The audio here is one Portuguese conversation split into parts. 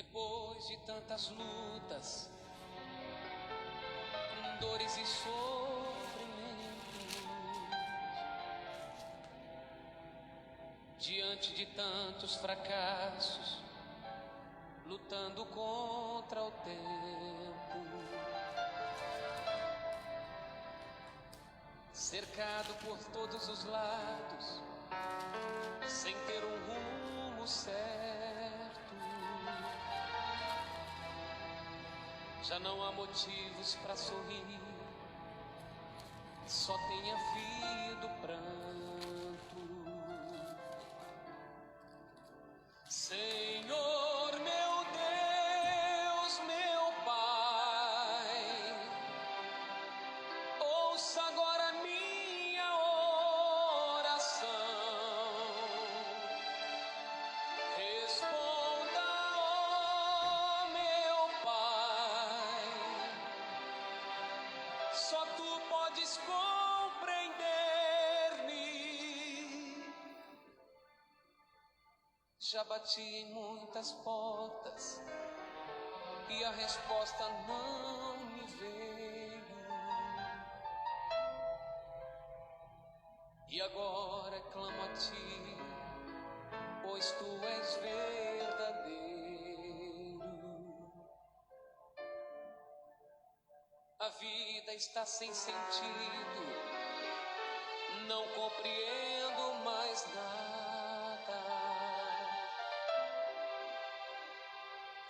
Depois de tantas lutas, dores e sofrimentos, diante de tantos fracassos, lutando contra o tempo, cercado por todos os lados, sem ter um rumo certo. Já não há motivos para sorrir, só tem havido pranto. Senhor, meu Deus, meu Pai, ouça agora minha oração. Responda, ó meu Pai, só tu podes compreender-me. Já bati em muitas portas e a resposta não me veio. E agora clamo a ti, pois tu és verdadeiro. A vida está sem sentido, não compreendo mais nada.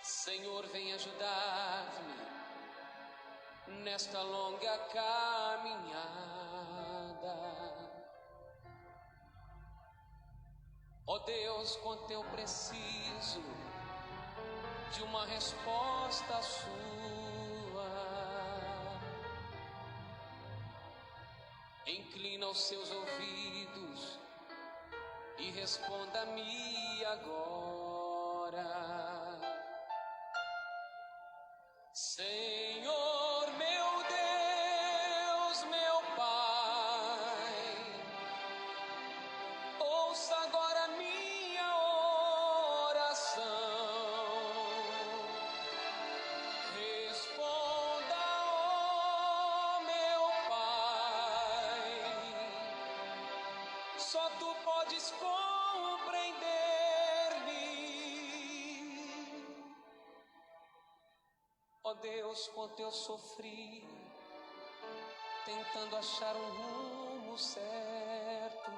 Senhor, vem ajudar-me nesta longa caminhada. Ó Deus, quanto eu preciso de uma resposta sua. Inclina os seus ouvidos e responda-me agora. Senhor, meu Deus, meu Pai, ouça agora minha oração. Responda, ó meu Pai, só tu podes compreender-me. Ó Deus, quanto eu sofri, tentando achar um rumo certo.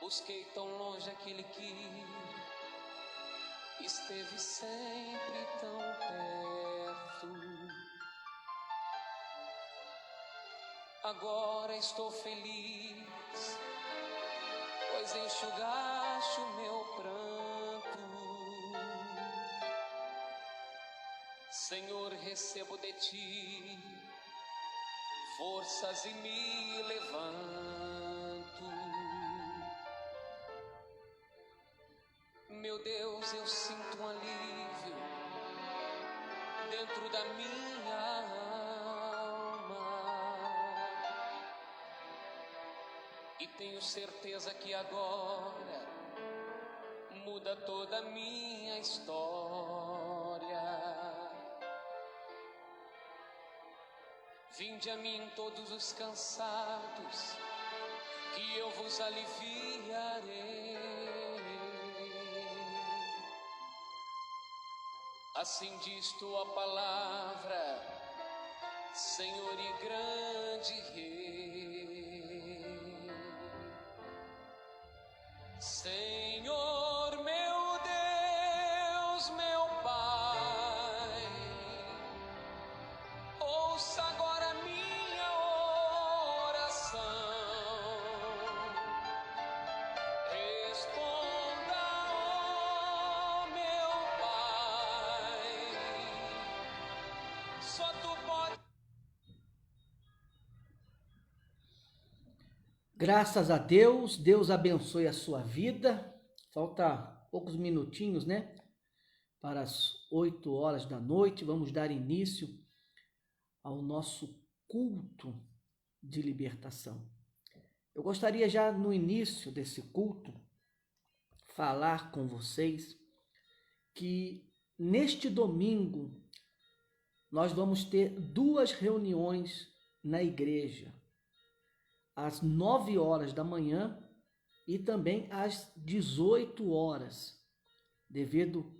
Busquei tão longe aquele que esteve sempre tão perto. Agora estou feliz, pois enxugaste o meu pranto. Senhor, recebo de ti forças e me levanto. Meu Deus, eu sinto um alívio dentro da minha alma e tenho certeza que agora muda toda a minha história. Vinde a mim todos os cansados, que eu vos aliviarei. Assim diz tua palavra, Senhor e grande Rei. Senhor, meu Deus, meu Pai, ouça agora minha oração. Responda, ó meu Pai, só tu pode. Graças a Deus, Deus abençoe a sua vida. Falta poucos minutinhos, né? Para as 8 horas da noite, vamos dar início ao nosso culto de libertação. Eu gostaria já no início desse culto falar com vocês que neste domingo nós vamos ter 2 reuniões na igreja, às 9 horas da manhã e também às 18 horas, devido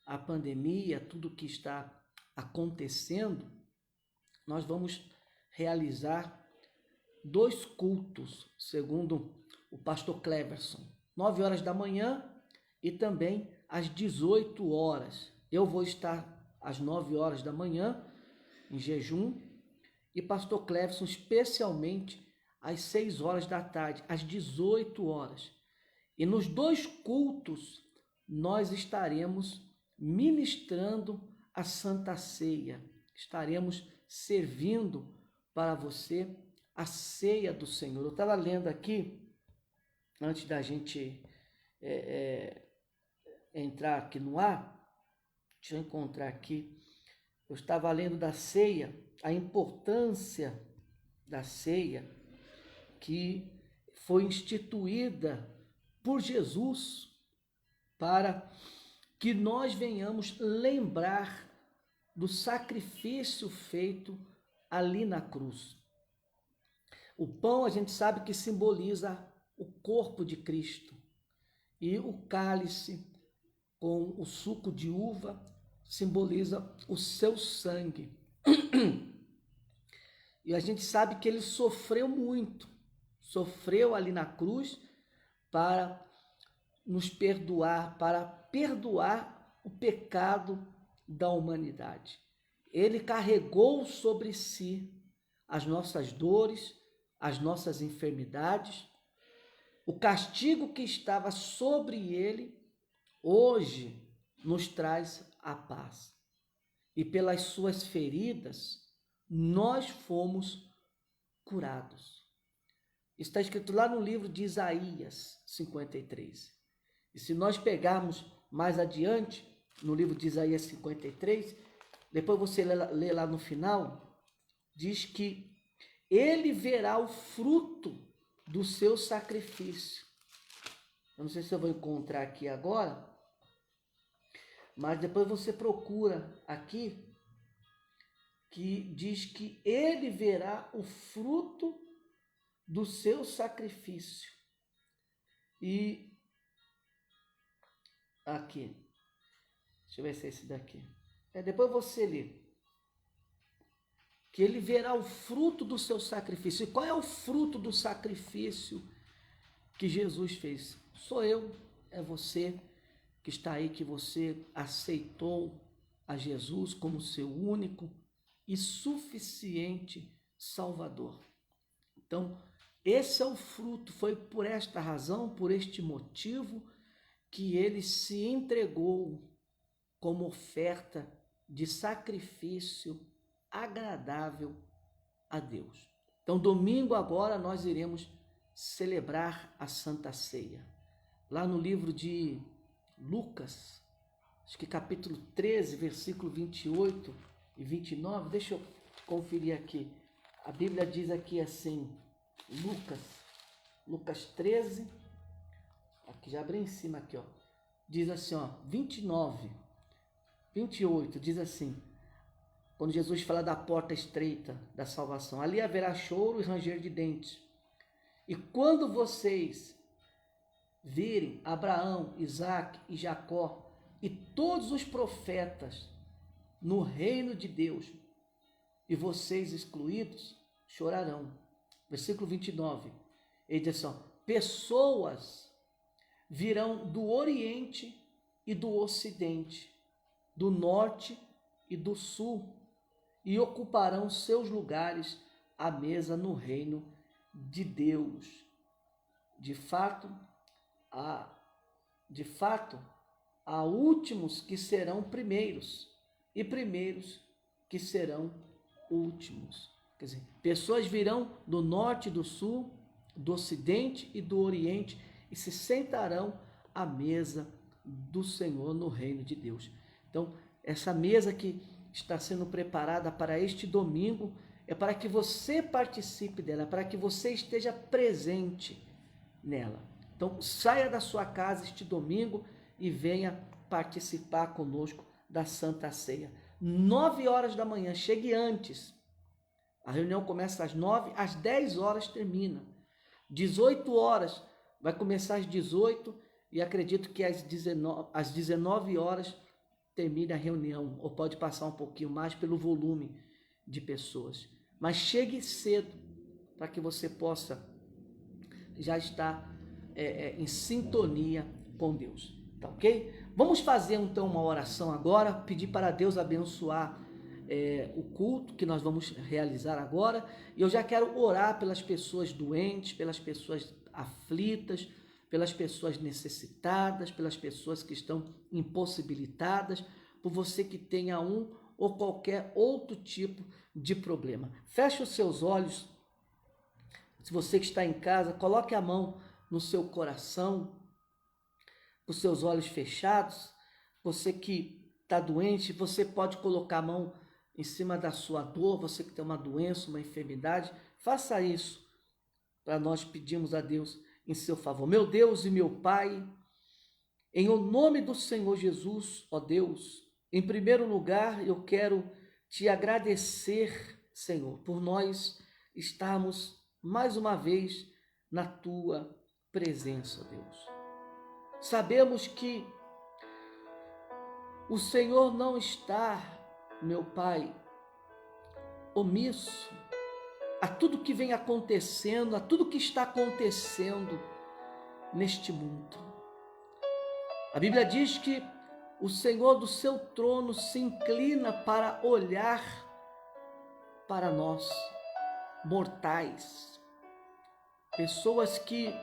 à pandemia, tudo que está acontecendo, nós vamos realizar 2 cultos, segundo o pastor Cleverson, 9 horas da manhã e também às 18 horas. Eu vou estar às 9 horas da manhã em jejum e pastor Cleverson especialmente às 6 horas da tarde, às 18 horas. E nos 2 cultos nós estaremos ministrando a Santa Ceia. Estaremos servindo para você a ceia do Senhor. Eu estava lendo aqui, antes da gente entrar aqui no ar, deixa eu encontrar aqui, eu estava lendo da ceia, a importância da ceia que foi instituída por Jesus para que nós venhamos lembrar do sacrifício feito ali na cruz. O pão a gente sabe que simboliza o corpo de Cristo e o cálice com o suco de uva simboliza o seu sangue. E a gente sabe que ele sofreu muito, sofreu ali na cruz para nos perdoar, para perdoar o pecado da humanidade. Ele carregou sobre si as nossas dores, as nossas enfermidades, o castigo que estava sobre ele, hoje nos traz a paz. E pelas suas feridas, nós fomos curados. Está escrito lá no livro de Isaías 53. E se nós pegarmos mais adiante, no livro de Isaías 53, depois você lê lá no final, diz que ele verá o fruto do seu sacrifício. Eu não sei se eu vou encontrar aqui agora, mas depois você procura aqui, que diz que ele verá o fruto do seu sacrifício. E aqui, deixa eu ver se é esse daqui. Depois você lê. Que ele verá o fruto do seu sacrifício. E qual é o fruto do sacrifício que Jesus fez? Sou eu, é você que está aí, que você aceitou a Jesus como seu único e suficiente Salvador. Então, esse é o fruto. Foi por esta razão, por este motivo, que ele se entregou como oferta de sacrifício agradável a Deus. Então, domingo agora nós iremos celebrar a Santa Ceia. Lá no livro de Lucas, acho que capítulo 13, versículo 28 e 29, deixa eu conferir aqui. A Bíblia diz aqui assim, Lucas 13, aqui já abri em cima aqui, ó. Diz assim, ó, 29, 28, diz assim: quando Jesus fala da porta estreita da salvação, ali haverá choro e ranger de dentes. E quando vocês virem Abraão, Isaque e Jacó e todos os profetas no reino de Deus, e vocês excluídos, chorarão. Versículo 29, ele diz assim, pessoas virão do Oriente e do Ocidente, do Norte e do Sul, e ocuparão seus lugares à mesa no reino de Deus. De fato, há últimos que serão primeiros, e primeiros que serão últimos. Quer dizer, pessoas virão do norte e do sul, do ocidente e do oriente, e se sentarão à mesa do Senhor no reino de Deus. Então, essa mesa que está sendo preparada para este domingo é para que você participe dela, para que você esteja presente nela. Então, saia da sua casa este domingo e venha participar conosco da Santa Ceia. 9 horas da manhã, chegue antes. A reunião começa às 9, às 10 horas termina. 18 horas, vai começar às 18 e acredito que às 19 horas termine a reunião, ou pode passar um pouquinho mais pelo volume de pessoas. Mas chegue cedo para que você possa já estar em sintonia com Deus, tá ok? Vamos fazer então uma oração agora, pedir para Deus abençoar o culto que nós vamos realizar agora. E eu já quero orar pelas pessoas doentes, pelas pessoas aflitas, pelas pessoas necessitadas, pelas pessoas que estão impossibilitadas, por você que tenha um ou qualquer outro tipo de problema. Feche os seus olhos. Se você que está em casa, coloque a mão no seu coração, com os seus olhos fechados. Você que está doente, você pode colocar a mão em cima da sua dor, você que tem uma doença, uma enfermidade, faça isso para nós pedirmos a Deus em seu favor. Meu Deus e meu Pai, em o nome do Senhor Jesus, ó Deus, em primeiro lugar eu quero te agradecer, Senhor, por nós estarmos mais uma vez na tua presença, Deus. Sabemos que o Senhor não está, meu Pai, omisso a tudo que vem acontecendo, a tudo que está acontecendo neste mundo. A Bíblia diz que o Senhor do seu trono se inclina para olhar para nós, mortais, pessoas que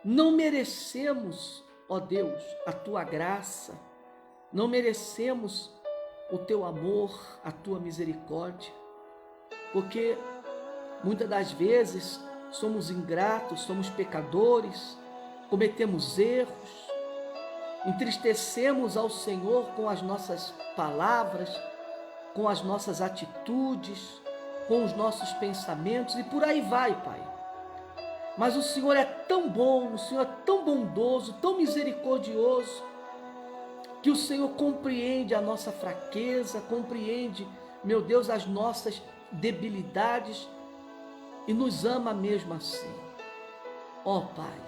não merecemos, ó Deus, a tua graça, não merecemos o teu amor, a tua misericórdia, porque muitas das vezes somos ingratos, somos pecadores, cometemos erros, entristecemos ao Senhor com as nossas palavras, com as nossas atitudes, com os nossos pensamentos e por aí vai, Pai. Mas o Senhor é tão bom, o Senhor é tão bondoso, tão misericordioso, que o Senhor compreende a nossa fraqueza, compreende, meu Deus, as nossas debilidades e nos ama mesmo assim. Ó Pai,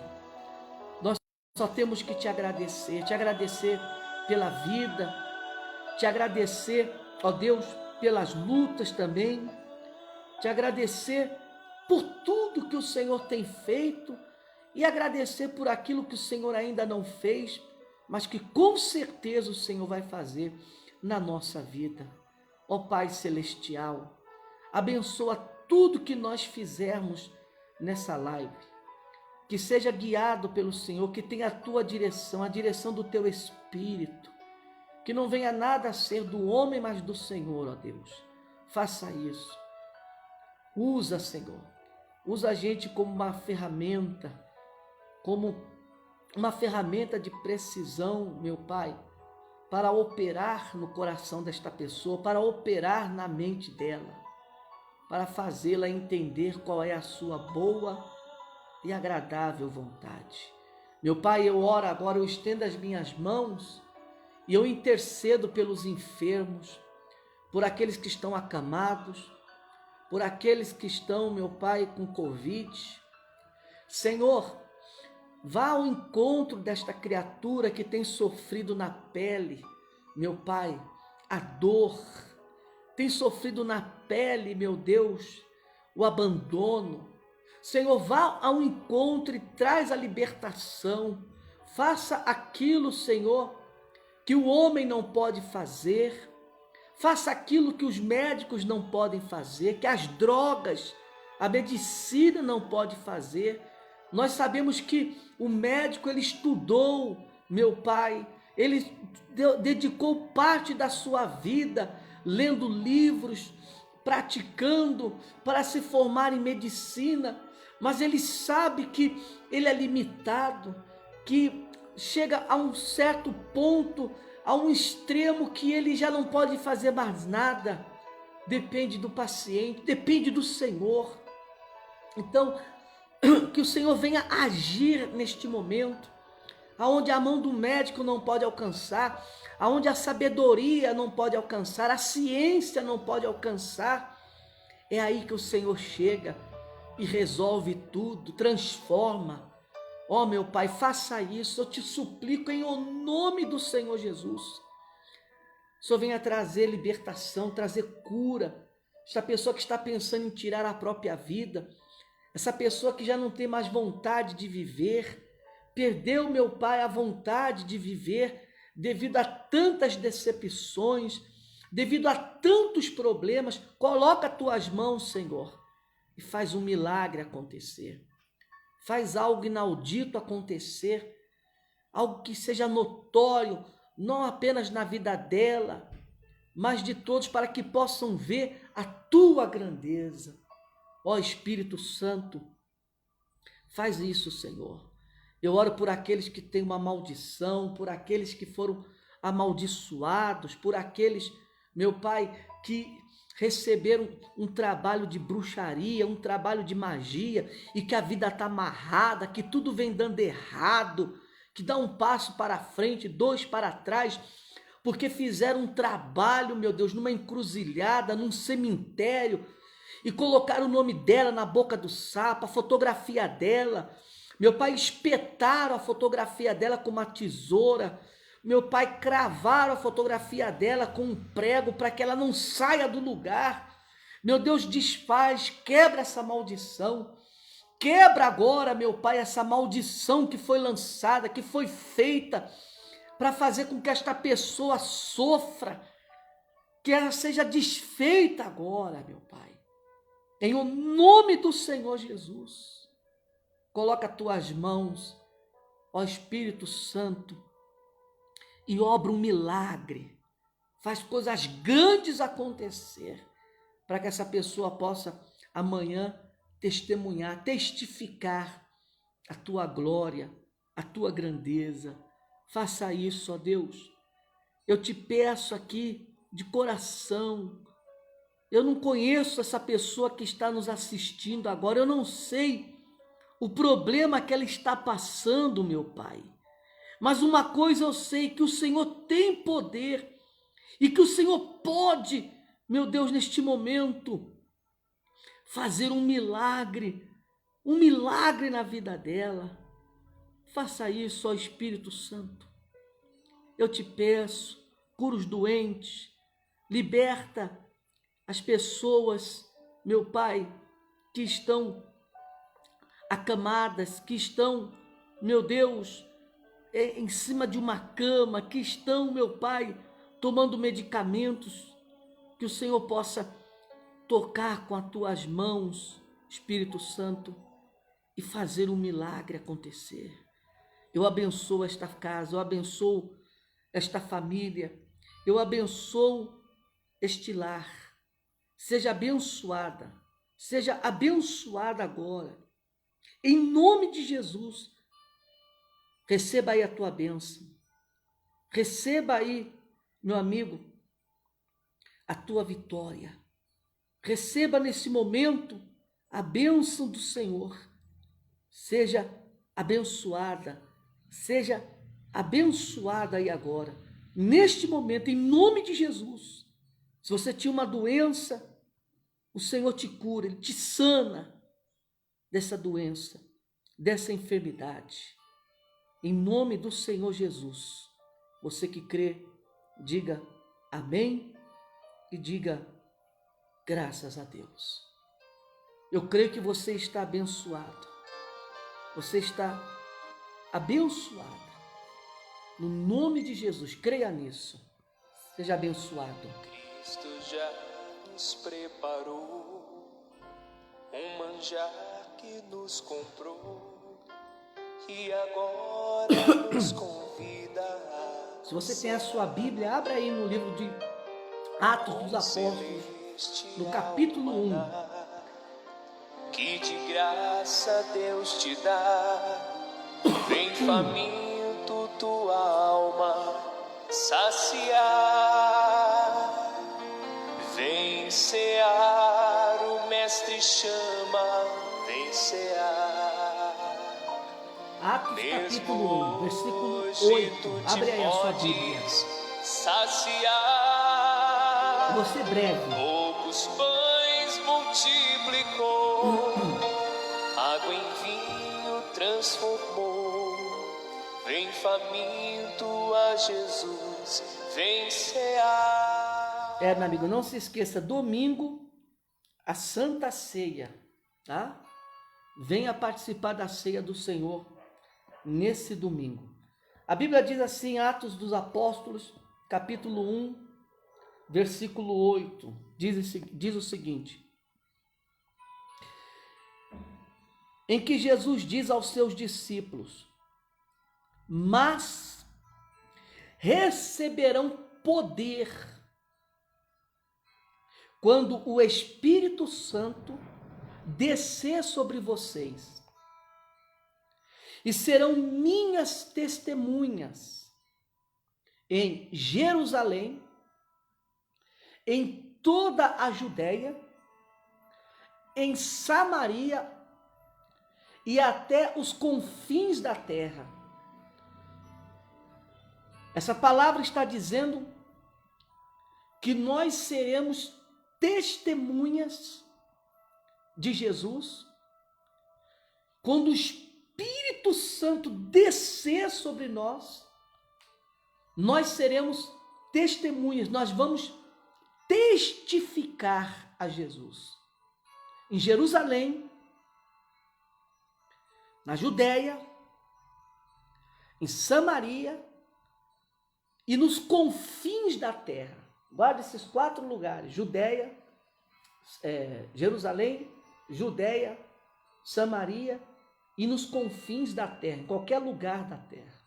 nós só temos que te agradecer pela vida, te agradecer, ó Deus, pelas lutas também, te agradecer por tudo que o Senhor tem feito e agradecer por aquilo que o Senhor ainda não fez, mas que com certeza o Senhor vai fazer na nossa vida. Ó Pai Celestial, abençoa tudo que nós fizermos nessa live, que seja guiado pelo Senhor, que tenha a tua direção, a direção do teu Espírito, que não venha nada a ser do homem, mas do Senhor, ó Deus. Faça isso. Usa, Senhor, usa a gente como uma ferramenta de precisão, meu Pai, para operar no coração desta pessoa, para operar na mente dela, para fazê-la entender qual é a sua boa e agradável vontade. Meu Pai, eu oro agora, eu estendo as minhas mãos e eu intercedo pelos enfermos, por aqueles que estão acamados, por aqueles que estão, meu Pai, com Covid. Senhor, vá ao encontro desta criatura que tem sofrido na pele, meu Pai, a dor, tem sofrido na pele, meu Deus, o abandono. Senhor, vá ao encontro e traz a libertação. Faça aquilo, Senhor, que o homem não pode fazer. Faça aquilo que os médicos não podem fazer, que as drogas, a medicina não pode fazer. Nós sabemos que o médico, ele estudou, meu Pai, ele dedicou parte da sua vida lendo livros, praticando para se formar em medicina, mas ele sabe que ele é limitado, que chega a um certo ponto, a um extremo que ele já não pode fazer mais nada. Depende do paciente, depende do Senhor. Então, Que o Senhor venha agir neste momento, aonde a mão do médico não pode alcançar, aonde a sabedoria não pode alcançar, a ciência não pode alcançar. É aí que o Senhor chega e resolve tudo, transforma. Ó meu Pai, faça isso, eu te suplico em o nome do Senhor Jesus. O Senhor venha trazer libertação, trazer cura. Esta pessoa que está pensando em tirar a própria vida, essa pessoa que já não tem mais vontade de viver, perdeu, meu Pai, a vontade de viver devido a tantas decepções, devido a tantos problemas. Coloca as tuas mãos, Senhor, e faz um milagre acontecer. Faz algo inaudito acontecer, algo que seja notório, não apenas na vida dela, mas de todos, para que possam ver a tua grandeza. Ó Espírito Santo, faz isso, Senhor. Eu oro por aqueles que têm uma maldição, por aqueles que foram amaldiçoados, por aqueles, meu Pai, que receberam um trabalho de bruxaria, um trabalho de magia, e que a vida está amarrada, que tudo vem dando errado, que dá um passo para frente, dois para trás, porque fizeram um trabalho, meu Deus, numa encruzilhada, num cemitério, e colocaram o nome dela na boca do sapo, a fotografia dela. Meu Pai, espetaram a fotografia dela com uma tesoura. Meu Pai, cravaram a fotografia dela com um prego para que ela não saia do lugar. Meu Deus, desfaz, quebra essa maldição. Quebra agora, meu Pai, essa maldição que foi lançada, que foi feita para fazer com que esta pessoa sofra, que ela seja desfeita agora, meu Pai. Em o nome do Senhor Jesus. Coloca as tuas mãos, ó Espírito Santo, e obra um milagre. Faz coisas grandes acontecer, para que essa pessoa possa amanhã testemunhar, testificar a tua glória, a tua grandeza. Faça isso, ó Deus. Eu te peço aqui de coração. Eu não conheço essa pessoa que está nos assistindo agora, eu não sei o problema que ela está passando, meu Pai. Mas uma coisa eu sei, que o Senhor tem poder e que o Senhor pode, meu Deus, neste momento, fazer um milagre na vida dela. Faça isso, ó Espírito Santo. Eu te peço, cura os doentes, liberta as pessoas, meu Pai, que estão acamadas, que estão, meu Deus, em cima de uma cama, que estão, meu Pai, tomando medicamentos, que o Senhor possa tocar com as tuas mãos, Espírito Santo, e fazer um milagre acontecer. Eu abençoo esta casa, eu abençoo esta família, eu abençoo este lar. Seja abençoada agora. Em nome de Jesus, receba aí a tua bênção. Receba aí, meu amigo, a tua vitória. Receba nesse momento a bênção do Senhor. Seja abençoada aí agora. Neste momento, em nome de Jesus. Se você tinha uma doença, o Senhor te cura, Ele te sana dessa doença, dessa enfermidade. Em nome do Senhor Jesus. Você que crê, diga amém e diga graças a Deus. Eu creio que você está abençoado. Você está abençoada. No nome de Jesus, creia nisso. Seja abençoado. Cristo já nos preparou um manjar que nos comprou e agora nos convida a... Se você tem a sua Bíblia, abra aí no livro de Atos dos Apóstolos, no capítulo 1. Que de graça Deus te dá, vem faminto tua alma saciar, vem cear, o Mestre chama, vem cear. Atos Mesmo capítulo 1, versículo hoje 8. tu Abre te aí a sua Bíblia. podes saciar. Vou ser breve. Poucos pães multiplicou, água em vinho transformou. Vem faminto a Jesus, vem cear. Meu amigo, não se esqueça, domingo, a Santa Ceia, tá? Venha participar da ceia do Senhor nesse domingo. A Bíblia diz assim, Atos dos Apóstolos, capítulo 1, versículo 8, diz o seguinte: em que Jesus diz aos seus discípulos: mas receberão poder quando o Espírito Santo descer sobre vocês, e serão minhas testemunhas em Jerusalém, em toda a Judéia, em Samaria e até os confins da terra. Essa palavra está dizendo que nós seremos testemunhas de Jesus quando o Espírito Santo descer sobre nós. Nós seremos testemunhas, nós vamos testificar a Jesus em Jerusalém, na Judéia, em Samaria e nos confins da terra. Guarda esses 4 lugares: Judéia, Jerusalém, Judéia, Samaria e nos confins da terra, em qualquer lugar da terra.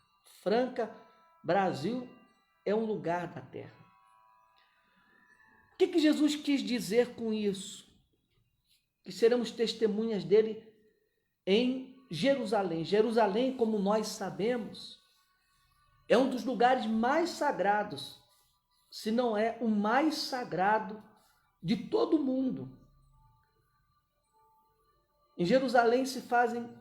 Franca, Brasil é um lugar da terra. O que Jesus quis dizer com isso? Que seremos testemunhas dele em Jerusalém. Jerusalém, como nós sabemos, é um dos lugares mais sagrados, se não é o mais sagrado de todo o mundo. Em Jerusalém se fazem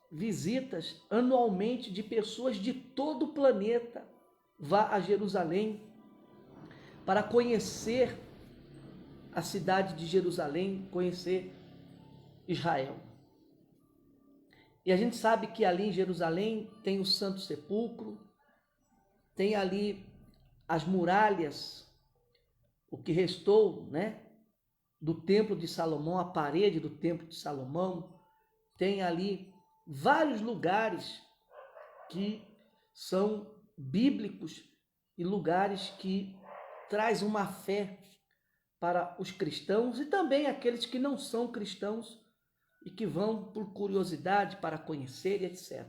visitas anualmente de pessoas de todo o planeta. Vá a Jerusalém para conhecer a cidade de Jerusalém, conhecer Israel. E a gente sabe que ali em Jerusalém tem o Santo Sepulcro, tem ali as muralhas, o que restou, né, do Templo de Salomão, a parede do Templo de Salomão. Tem ali vários lugares que são bíblicos e lugares que traz uma fé para os cristãos e também aqueles que não são cristãos e que vão por curiosidade para conhecer, etc.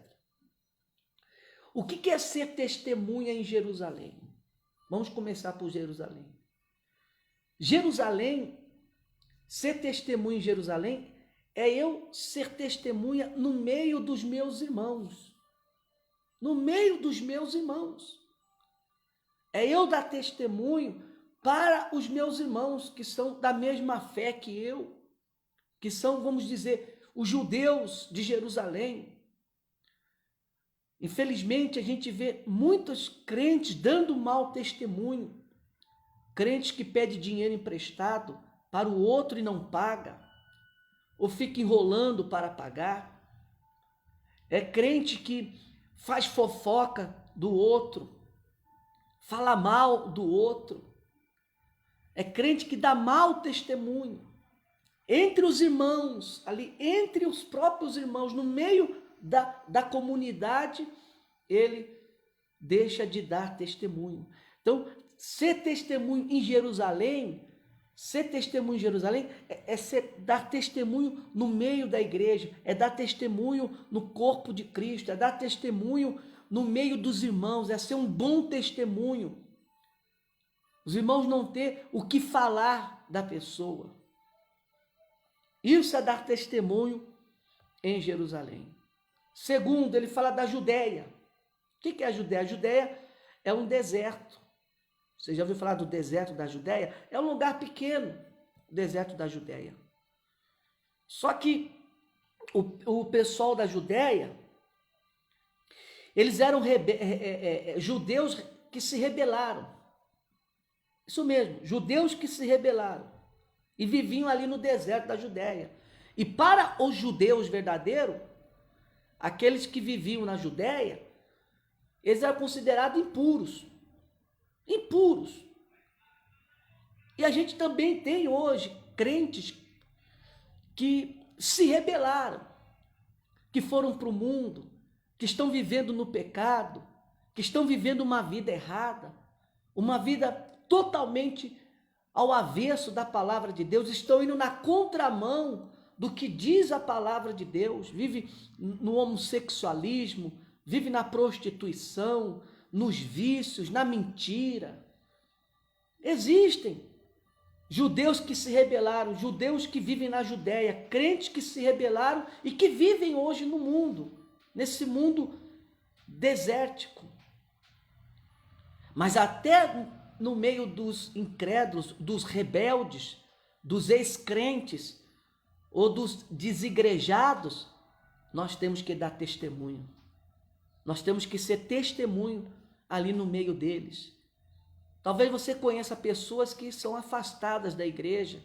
O que é ser testemunha em Jerusalém? Vamos começar por Jerusalém. Jerusalém, ser testemunha em Jerusalém é eu ser testemunha no meio dos meus irmãos. No meio dos meus irmãos. É eu dar testemunho para os meus irmãos que são da mesma fé que eu, que são, vamos dizer, os judeus de Jerusalém. Infelizmente, a gente vê muitos crentes dando mau testemunho, crentes que pedem dinheiro emprestado para o outro e não paga, ou fica enrolando para pagar. É crente que faz fofoca do outro, fala mal do outro. É crente que dá mau testemunho. Entre os irmãos, ali, entre os próprios irmãos, no meio da comunidade, ele deixa de dar testemunho. Então, ser testemunho em Jerusalém dar testemunho no meio da igreja, é dar testemunho no corpo de Cristo, é dar testemunho no meio dos irmãos, é ser um bom testemunho. Os irmãos não ter o que falar da pessoa. Isso é dar testemunho em Jerusalém. Segundo, ele fala da Judéia. O que é a Judéia? A Judéia é um deserto. Você já ouviu falar do deserto da Judéia? É um lugar pequeno, o deserto da Judéia. Só que o pessoal da Judéia Eles eram judeus que se rebelaram. Isso mesmo, judeus que se rebelaram e viviam ali no deserto da Judéia. E para os judeus verdadeiros, aqueles que viviam na Judéia, eles eram considerados impuros. Impuros. E a gente também tem hoje crentes que se rebelaram, que foram para o mundo, que estão vivendo no pecado, que estão vivendo uma vida errada, uma vida totalmente ao avesso da palavra de Deus, estão indo na contramão do que diz a palavra de Deus, vive no homossexualismo, vive na prostituição, nos vícios, na mentira. Existem judeus que se rebelaram, judeus que vivem na Judéia, crentes que se rebelaram e que vivem hoje no mundo, nesse mundo desértico. Mas até no meio dos incrédulos, dos rebeldes, dos ex-crentes ou dos desigrejados, nós temos que dar testemunho. Nós temos que ser testemunho ali no meio deles. Talvez você conheça pessoas que são afastadas da igreja,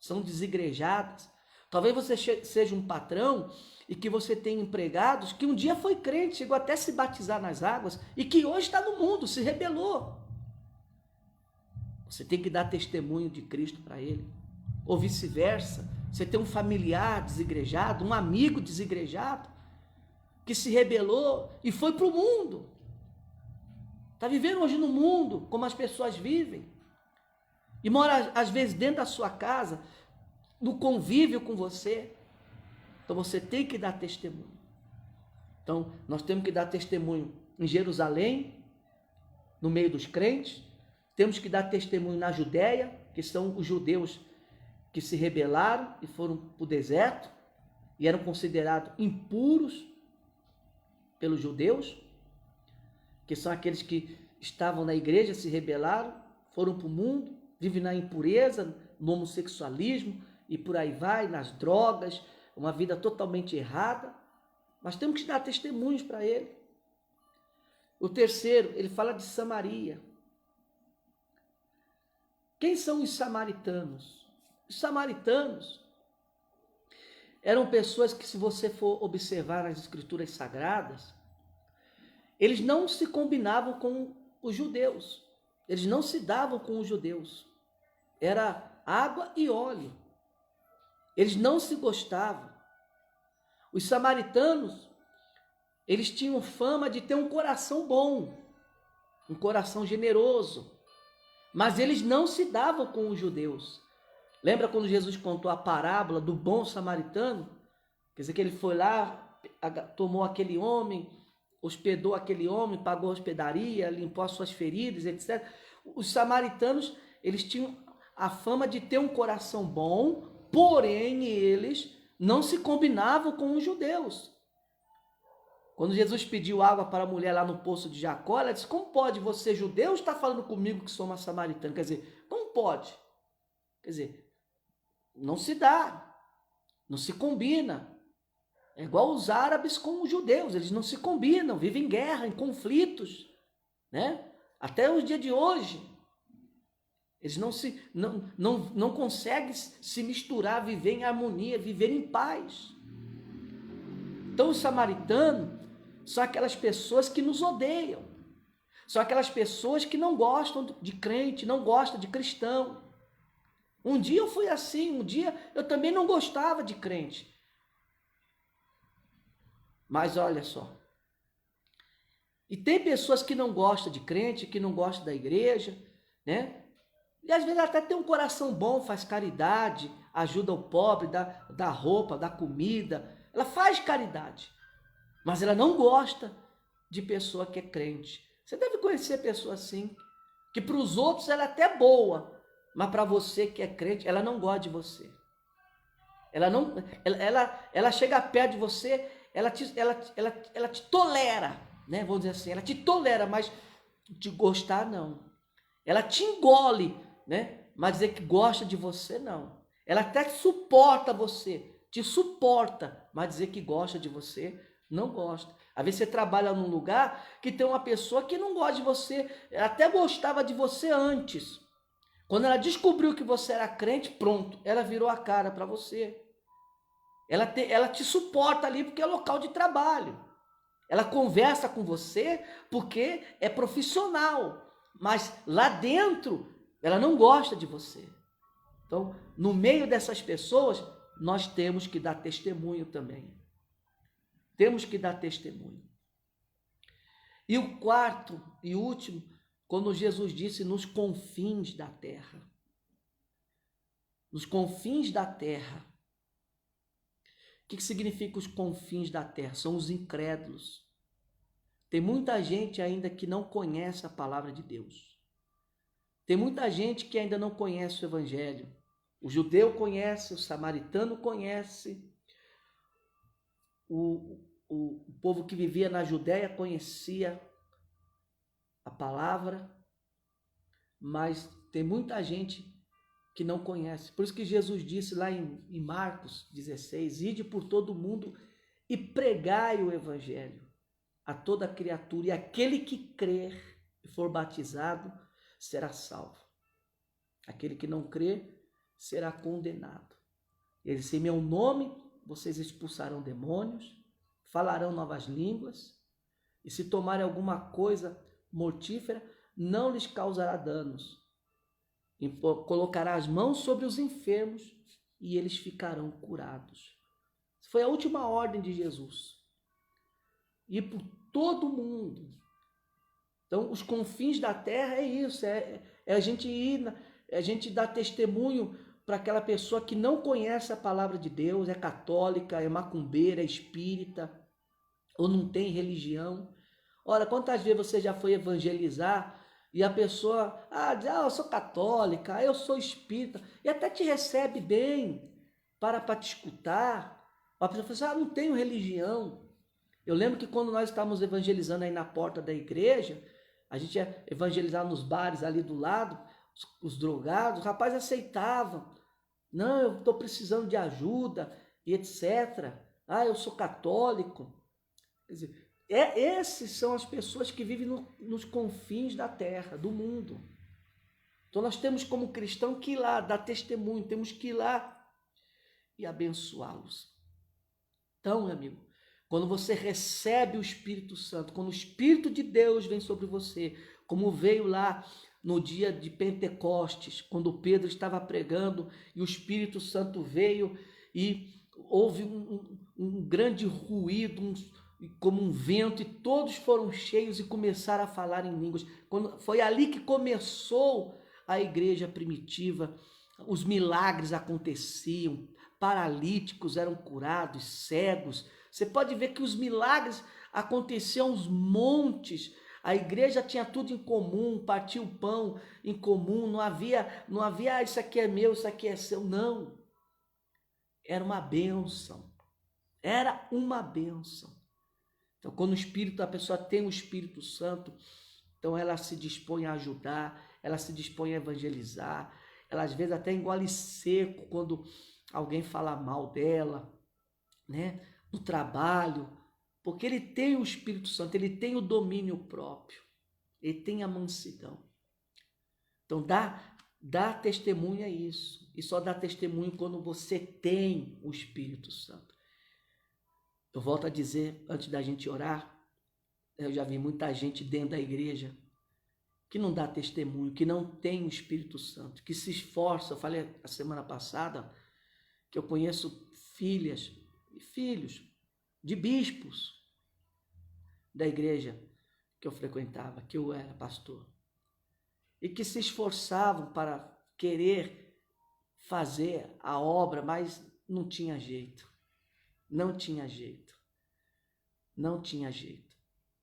são desigrejadas. Talvez você seja um patrão e que você tenha empregados que um dia foi crente, chegou até a se batizar nas águas e que hoje está no mundo, se rebelou. Você tem que dar testemunho de Cristo para ele. Ou vice-versa, você tem um familiar desigrejado, um amigo desigrejado, que se rebelou e foi para o mundo. Está vivendo hoje no mundo, como as pessoas vivem. E mora, às vezes, dentro da sua casa, no convívio com você. Então, você tem que dar testemunho. Então, nós temos que dar testemunho em Jerusalém, no meio dos crentes. Temos que dar testemunho na Judéia, que são os judeus que se rebelaram e foram para o deserto e eram considerados impuros pelos judeus, que são aqueles que estavam na igreja, se rebelaram, foram para o mundo, vivem na impureza, no homossexualismo e por aí vai, nas drogas, uma vida totalmente errada. Mas temos que dar testemunhos para ele. O terceiro, ele fala de Samaria. Quem são os samaritanos? Os samaritanos eram pessoas que, se você for observar nas escrituras sagradas, eles não se combinavam com os judeus. Eles não se davam com os judeus. Era água e óleo. Eles não se gostavam. Os samaritanos, eles tinham fama de ter um coração bom, um coração generoso. Mas eles não se davam com os judeus. Lembra quando Jesus contou a parábola do bom samaritano? Quer dizer que ele foi lá, tomou aquele homem, hospedou aquele homem, pagou a hospedaria, limpou as suas feridas, etc. Os samaritanos, eles tinham a fama de ter um coração bom, porém eles não se combinavam com os judeus. Quando Jesus pediu água para a mulher lá no poço de Jacó, ela disse: como pode você, judeu, estar falando comigo que sou uma samaritana? Quer dizer, como pode? Quer dizer, não se dá, não se combina. É igual os árabes com os judeus, eles não se combinam, vivem em guerra, em conflitos, né? Até os dias de hoje, eles não conseguem se misturar, viver em harmonia, viver em paz. Então, os samaritanos são aquelas pessoas que nos odeiam, são aquelas pessoas que não gostam de crente, não gostam de cristão. Um dia eu fui assim, um dia eu também não gostava de crente. Mas olha só, e tem pessoas que não gostam de crente, que não gostam da igreja, né? E às vezes até tem um coração bom, faz caridade, ajuda o pobre, dá roupa, dá comida, ela faz caridade, mas ela não gosta de pessoa que é crente. Você deve conhecer pessoa assim, que para os outros ela é até boa, mas para você que é crente, ela não gosta de você. Ela chega perto de você, ela te tolera, né? Vamos dizer assim, ela te tolera, mas te gostar não. Ela te engole, né? Mas dizer que gosta de você não. Ela até suporta você, te suporta, mas dizer que gosta de você não gosta. Às vezes você trabalha num lugar que tem uma pessoa que não gosta de você, até gostava de você antes. Quando ela descobriu que você era crente, pronto, ela virou a cara para você. Ela te suporta ali porque é local de trabalho. Ela conversa com você porque é profissional. Mas lá dentro, ela não gosta de você. Então, no meio dessas pessoas, nós temos que dar testemunho também. Temos que dar testemunho. E o quarto e último, quando Jesus disse nos confins da terra. Nos confins da terra. O que significa os confins da terra? São os incrédulos. Tem muita gente ainda que não conhece a palavra de Deus. Tem muita gente que ainda não conhece o evangelho. O judeu conhece, o samaritano conhece, o povo que vivia na Judéia conhecia a palavra, mas tem muita gente que não conhece. Por isso que Jesus disse lá em Marcos 16, ide por todo o mundo e pregai o evangelho a toda criatura, e aquele que crer e for batizado será salvo. Aquele que não crer será condenado. Ele disse, em meu nome vocês expulsarão demônios, falarão novas línguas, e se tomarem alguma coisa mortífera, não lhes causará danos. E colocará as mãos sobre os enfermos e eles ficarão curados. Foi a última ordem de Jesus. Ir por todo mundo. Então, os confins da terra é isso, é a gente ir, é a gente dar testemunho para aquela pessoa que não conhece a palavra de Deus, é católica, é macumbeira, é espírita, ou não tem religião. Ora, quantas vezes você já foi evangelizar e a pessoa, diz, eu sou católica, eu sou espírita, e até te recebe bem, para te escutar. A pessoa fala assim, não tenho religião. Eu lembro que quando nós estávamos evangelizando aí na porta da igreja, a gente ia evangelizar nos bares ali do lado, os drogados, os rapazes aceitavam. Não, eu estou precisando de ajuda, e etc. Eu sou católico. Quer dizer, esses são as pessoas que vivem nos confins da terra, do mundo. Então nós temos como cristão que ir lá, dar testemunho, temos que ir lá e abençoá-los. Então, meu amigo, quando você recebe o Espírito Santo, quando o Espírito de Deus vem sobre você, como veio lá no dia de Pentecostes, quando Pedro estava pregando e o Espírito Santo veio e houve um grande ruído, como um vento, e todos foram cheios e começaram a falar em línguas. Foi ali que começou a igreja primitiva, os milagres aconteciam, paralíticos eram curados, cegos. Você pode ver que os milagres aconteciam aos montes. A igreja tinha tudo em comum, partia o pão em comum, não havia isso aqui é meu, isso aqui é seu, não. Era uma bênção. Era uma bênção. Então, quando a pessoa tem o Espírito Santo, então ela se dispõe a ajudar, ela se dispõe a evangelizar, ela às vezes até engole seco quando alguém fala mal dela, né? No trabalho, porque ele tem o Espírito Santo, ele tem o domínio próprio, ele tem a mansidão. Então, dá testemunho a isso, e só dá testemunho quando você tem o Espírito Santo. Eu volto a dizer, antes da gente orar, eu já vi muita gente dentro da igreja que não dá testemunho, que não tem o Espírito Santo, que se esforça. Eu falei a semana passada que eu conheço filhas e filhos de bispos da igreja que eu frequentava, que eu era pastor, e que se esforçavam para querer fazer a obra, mas não tinha jeito. Não tinha jeito. Não tinha jeito.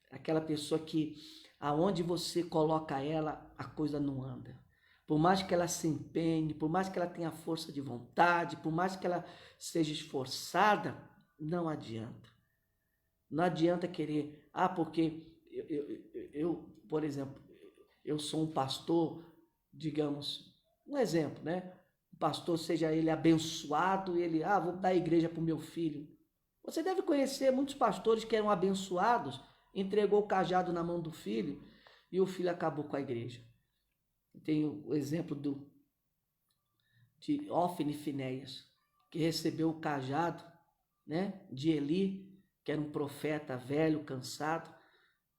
Aquela pessoa que, aonde você coloca ela, a coisa não anda. Por mais que ela se empenhe, por mais que ela tenha força de vontade, por mais que ela seja esforçada, não adianta. Não adianta querer, porque eu, por exemplo, eu sou um pastor, digamos, um exemplo, né? O pastor, seja ele abençoado, ele, vou dar a igreja para o meu filho. Você deve conhecer muitos pastores que eram abençoados, entregou o cajado na mão do filho e o filho acabou com a igreja. Tem o exemplo de Hófni e Finéias, que recebeu o cajado, né, de Eli, que era um profeta velho, cansado.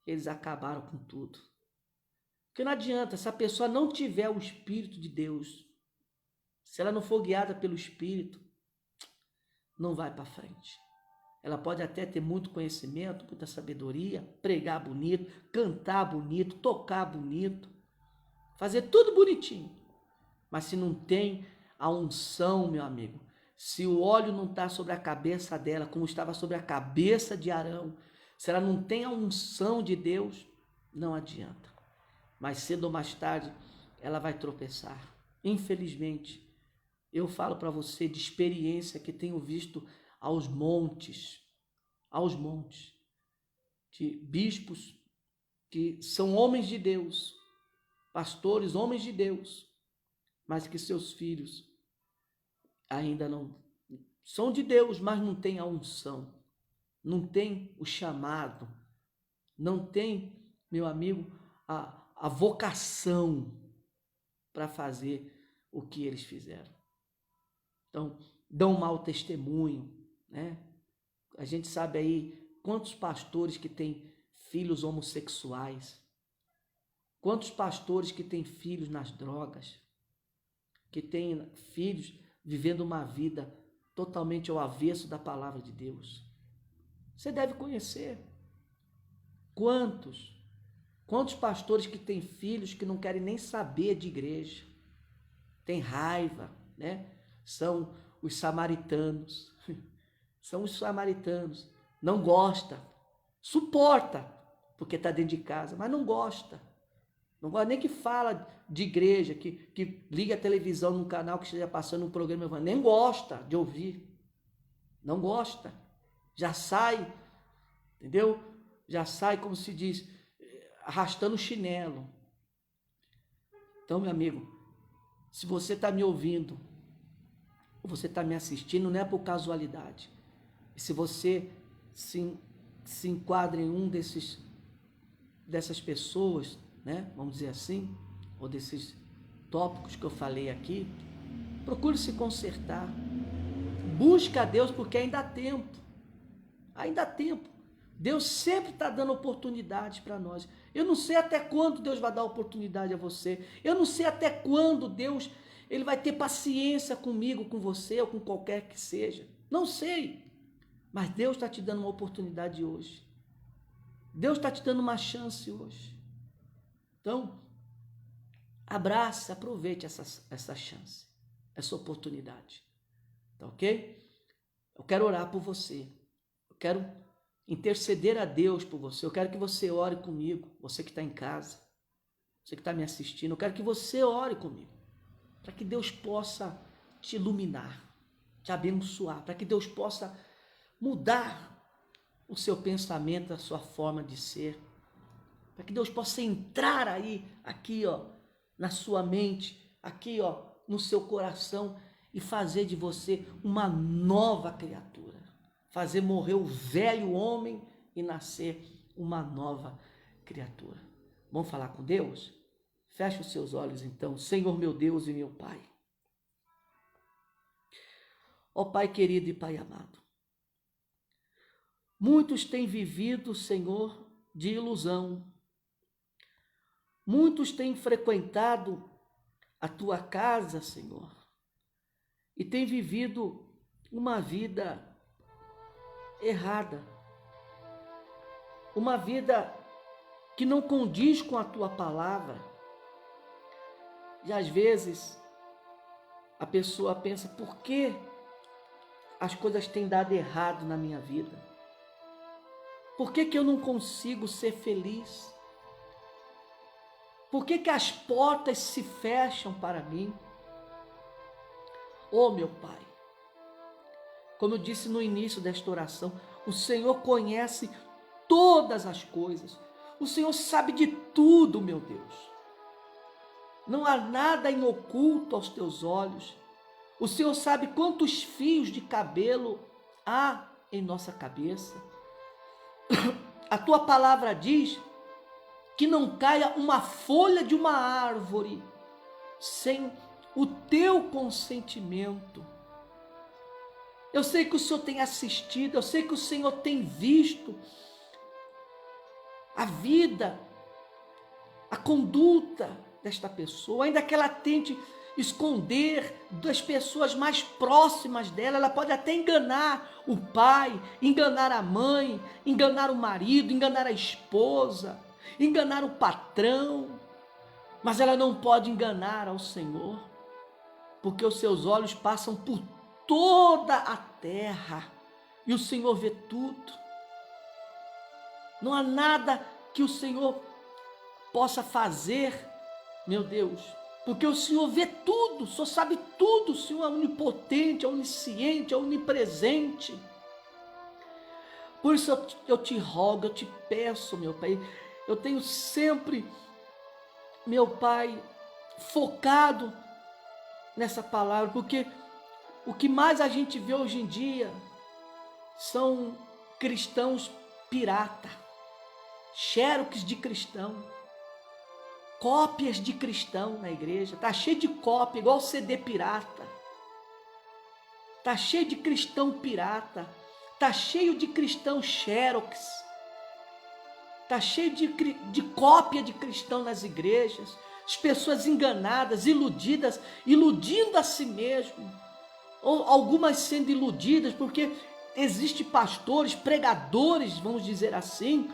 Eles acabaram com tudo. Porque não adianta, se a pessoa não tiver o Espírito de Deus, se ela não for guiada pelo Espírito, não vai para frente. Ela pode até ter muito conhecimento, muita sabedoria, pregar bonito, cantar bonito, tocar bonito, fazer tudo bonitinho. Mas se não tem a unção, meu amigo, se o óleo não está sobre a cabeça dela, como estava sobre a cabeça de Arão, se ela não tem a unção de Deus, não adianta. Mais cedo ou mais tarde, ela vai tropeçar. Infelizmente, eu falo para você de experiência que tenho visto aos montes, de bispos que são homens de Deus, pastores, homens de Deus, mas que seus filhos ainda não são de Deus, mas não têm a unção, não tem o chamado, não tem, meu amigo, a vocação para fazer o que eles fizeram. Então, dão mau testemunho, né? A gente sabe aí quantos pastores que têm filhos homossexuais, quantos pastores que têm filhos nas drogas, que têm filhos vivendo uma vida totalmente ao avesso da palavra de Deus. Você deve conhecer quantos pastores que têm filhos que não querem nem saber de igreja, tem raiva, né? São os samaritanos, não gosta, suporta, porque está dentro de casa, mas não gosta nem que fala de igreja, que liga a televisão num canal que esteja passando um programa, nem gosta de ouvir, não gosta, já sai, entendeu? Já sai, como se diz, arrastando o chinelo. Então, meu amigo, se você está me ouvindo, ou você está me assistindo, não é por casualidade. E se você se enquadra em um dessas pessoas, né, vamos dizer assim, ou desses tópicos que eu falei aqui, procure se consertar. Busca a Deus, porque ainda há tempo. Ainda há tempo. Deus sempre está dando oportunidades para nós. Eu não sei até quando Deus vai dar oportunidade a você. Eu não sei até quando Deus ele vai ter paciência comigo, com você ou com qualquer que seja. Não sei. Mas Deus está te dando uma oportunidade hoje. Deus está te dando uma chance hoje. Então, abrace, aproveite essa chance, essa oportunidade. Tá ok? Eu quero orar por você. Eu quero interceder a Deus por você. Eu quero que você ore comigo. Você que está em casa, você que está me assistindo, eu quero que você ore comigo. Para que Deus possa te iluminar, te abençoar, para que Deus possa mudar o seu pensamento, a sua forma de ser, para que Deus possa entrar aqui, ó, na sua mente, aqui, ó, no seu coração e fazer de você uma nova criatura, fazer morrer o velho homem e nascer uma nova criatura. Vamos falar com Deus? Feche os seus olhos então, Senhor meu Deus e meu Pai. Ó Pai querido e Pai amado, muitos têm vivido, Senhor, de ilusão. Muitos têm frequentado a Tua casa, Senhor, e têm vivido uma vida errada, uma vida que não condiz com a Tua palavra. E às vezes a pessoa pensa, por que as coisas têm dado errado na minha vida? Por que eu não consigo ser feliz? Por que as portas se fecham para mim? Oh, meu Pai, como eu disse no início desta oração, o Senhor conhece todas as coisas. O Senhor sabe de tudo, meu Deus. Não há nada em oculto aos teus olhos. O Senhor sabe quantos fios de cabelo há em nossa cabeça. A tua palavra diz que não caia uma folha de uma árvore sem o teu consentimento. Eu sei que o Senhor tem assistido, eu sei que o Senhor tem visto a vida, a conduta desta pessoa, ainda que ela tente esconder das pessoas mais próximas dela, ela pode até enganar o pai, enganar a mãe, enganar o marido, enganar a esposa, enganar o patrão, mas ela não pode enganar ao Senhor, porque os seus olhos passam por toda a terra e o Senhor vê tudo. Não há nada que o Senhor possa fazer, meu Deus, porque o Senhor vê tudo, o Senhor sabe tudo, o Senhor é onipotente, é onisciente, é onipresente. Por isso eu te rogo, eu te peço, meu Pai, eu tenho sempre, meu Pai, focado nessa palavra, porque o que mais a gente vê hoje em dia são cristãos pirata, xerox de cristão, cópias de cristão na igreja. Tá cheio de cópia, igual CD pirata. Tá cheio de cristão pirata. Tá cheio de cristão xerox. Tá cheio de cópia de cristão nas igrejas. As pessoas enganadas, iludidas, iludindo a si mesmo. Ou algumas sendo iludidas, porque existem pastores, pregadores, vamos dizer assim,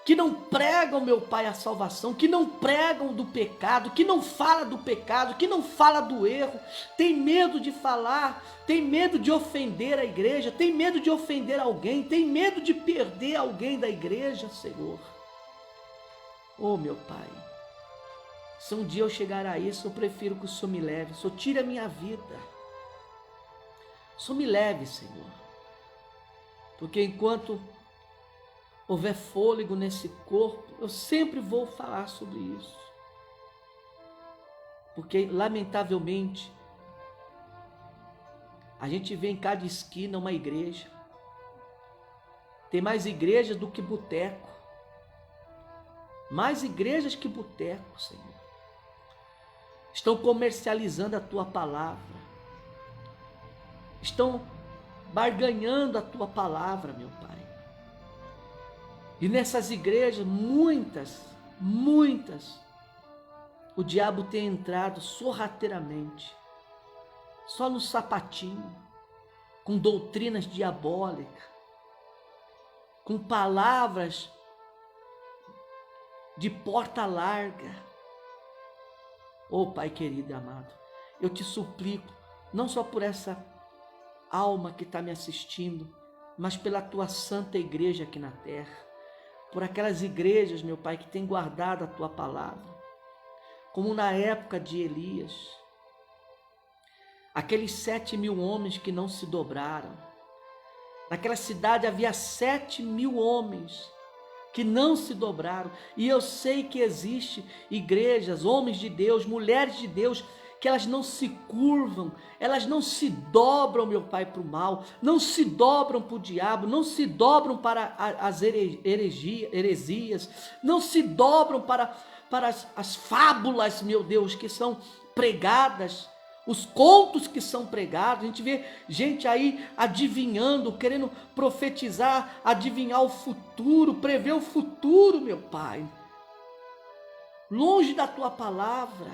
que não pregam, meu Pai, a salvação, que não pregam do pecado, que não fala do pecado, que não fala do erro, tem medo de falar, tem medo de ofender a igreja, tem medo de ofender alguém, tem medo de perder alguém da igreja, Senhor. Oh, meu Pai, se um dia eu chegar a isso, eu prefiro que o Senhor me leve, o Senhor tire a minha vida, o Senhor me leve, Senhor, porque enquanto houver fôlego nesse corpo, eu sempre vou falar sobre isso. Porque, lamentavelmente, a gente vê em cada esquina uma igreja. Tem mais igrejas do que boteco. Mais igrejas que boteco, Senhor. Estão comercializando a Tua palavra. Estão barganhando a Tua palavra, meu Pai. E nessas igrejas, muitas, o diabo tem entrado sorrateiramente, só no sapatinho, com doutrinas diabólicas, com palavras de porta larga. Oh, Pai querido e amado, eu te suplico, não só por essa alma que está me assistindo, mas pela Tua santa igreja aqui na terra, por aquelas igrejas, meu Pai, que têm guardado a Tua palavra, como na época de Elias, aqueles 7.000 homens que não se dobraram. Naquela cidade havia 7.000 homens que não se dobraram, e eu sei que existe igrejas, homens de Deus, mulheres de Deus, que elas não se curvam, elas não se dobram, meu Pai, para o mal, não se dobram para o diabo, não se dobram para as heresias, não se dobram para as fábulas, meu Deus, que são pregadas, os contos que são pregados. A gente vê gente aí adivinhando, querendo profetizar, adivinhar o futuro, prever o futuro, meu Pai, longe da Tua palavra.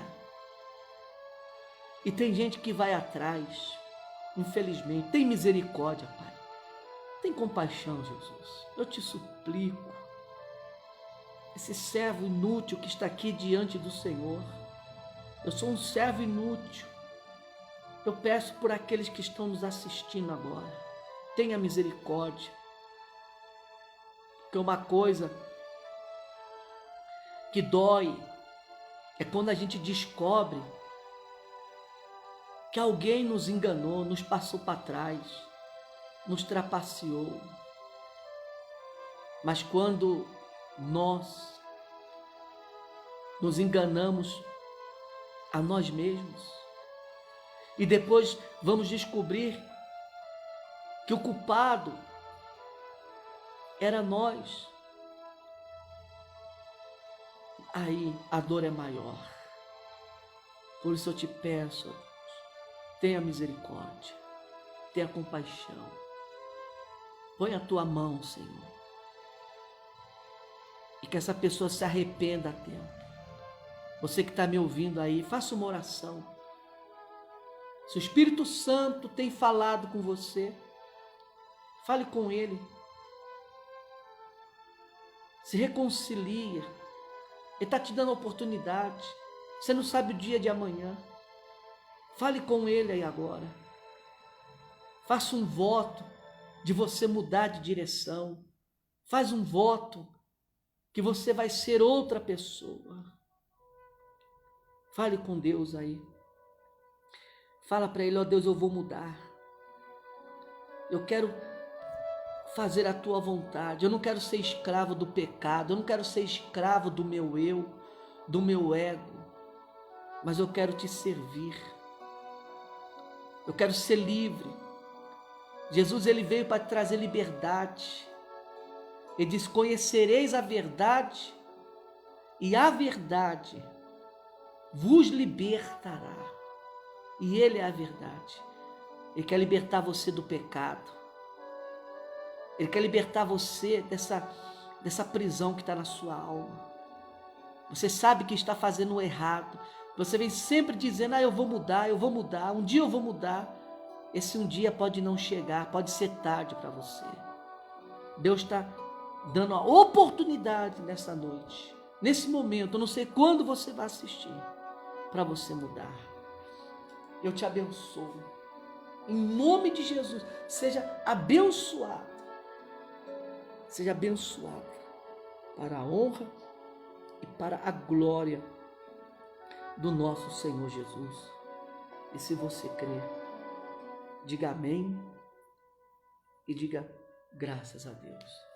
E tem gente que vai atrás, infelizmente. Tem misericórdia, Pai. Tem compaixão, Jesus. Eu te suplico. Esse servo inútil que está aqui diante do Senhor. Eu sou um servo inútil. Eu peço por aqueles que estão nos assistindo agora. Tenha misericórdia. Porque uma coisa que dói é quando a gente descobre que alguém nos enganou, nos passou para trás, nos trapaceou. Mas quando nós nos enganamos a nós mesmos e depois vamos descobrir que o culpado era nós, aí a dor é maior. Por isso eu te peço, ó Deus, tenha misericórdia, tenha compaixão. Põe a tua mão, Senhor, e que essa pessoa se arrependa a tempo. Você que está me ouvindo aí, faça uma oração. Se o Espírito Santo tem falado com você, fale com Ele. Se reconcilia. Ele está te dando a oportunidade. Você não sabe o dia de amanhã. Fale com Ele aí agora. Faça um voto de você mudar de direção. Faz um voto que você vai ser outra pessoa. Fale com Deus aí. Fala para Ele, ó Deus, eu vou mudar. Eu quero fazer a tua vontade. Eu não quero ser escravo do pecado. Eu não quero ser escravo do meu eu, do meu ego. Mas eu quero te servir. Eu quero ser livre. Jesus, ele veio para trazer liberdade. Ele diz, conhecereis a verdade e a verdade vos libertará. E Ele é a verdade. Ele quer libertar você do pecado. Ele quer libertar você dessa prisão que está na sua alma. Você sabe que está fazendo o errado. Você vem sempre dizendo, eu vou mudar, um dia eu vou mudar. Esse um dia pode não chegar, pode ser tarde para você. Deus está dando a oportunidade nessa noite, nesse momento, eu não sei quando você vai assistir, para você mudar. Eu te abençoo. Em nome de Jesus, seja abençoado. Seja abençoado para a honra e para a glória do nosso Senhor Jesus. E se você crer, diga amém e diga graças a Deus.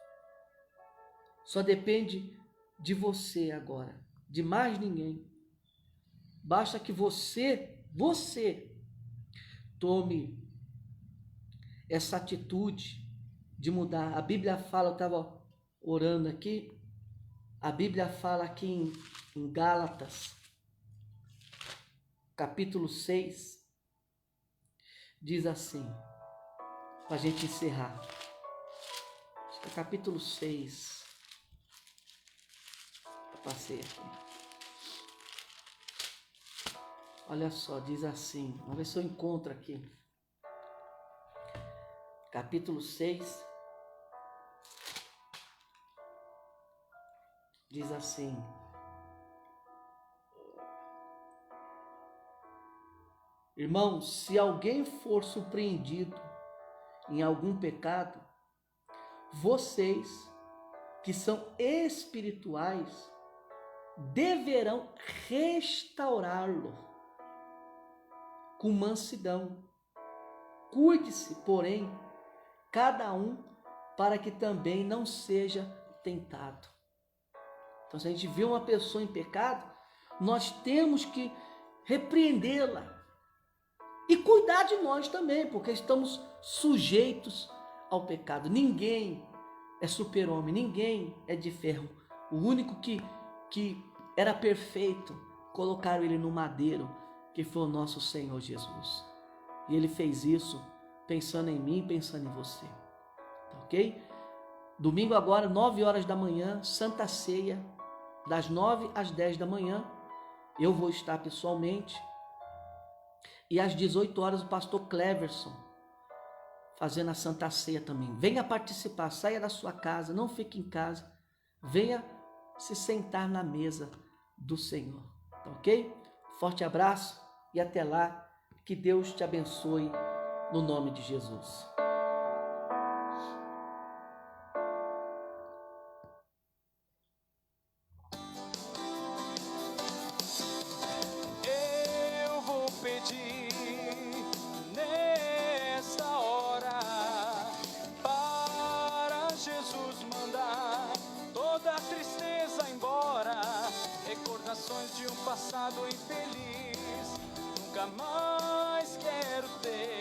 Só depende de você agora, de mais ninguém. Basta que você tome essa atitude de mudar. A Bíblia fala, eu estava orando aqui, a Bíblia fala aqui em Gálatas, capítulo 6, diz assim, para a gente encerrar. Acho que é capítulo 6. Eu passei aqui. Olha só, diz assim, vamos ver se eu encontro aqui. Capítulo 6. Diz assim. Irmãos, se alguém for surpreendido em algum pecado, vocês que são espirituais deverão restaurá-lo com mansidão. Cuide-se, porém, cada um para que também não seja tentado. Então, se a gente vê uma pessoa em pecado, nós temos que repreendê-la e cuidar de nós também, porque estamos sujeitos ao pecado. Ninguém é super-homem, ninguém é de ferro. O único que era perfeito, colocaram ele no madeiro, que foi o nosso Senhor Jesus. E ele fez isso pensando em mim, pensando em você. Ok? Domingo agora, 9 horas da manhã, Santa Ceia, das 9 às 10 da manhã. Eu vou estar pessoalmente. E às 18 horas o pastor Cleverson fazendo a Santa Ceia também. Venha participar, saia da sua casa, não fique em casa. Venha se sentar na mesa do Senhor. Tá ok? Forte abraço e até lá. Que Deus te abençoe no nome de Jesus.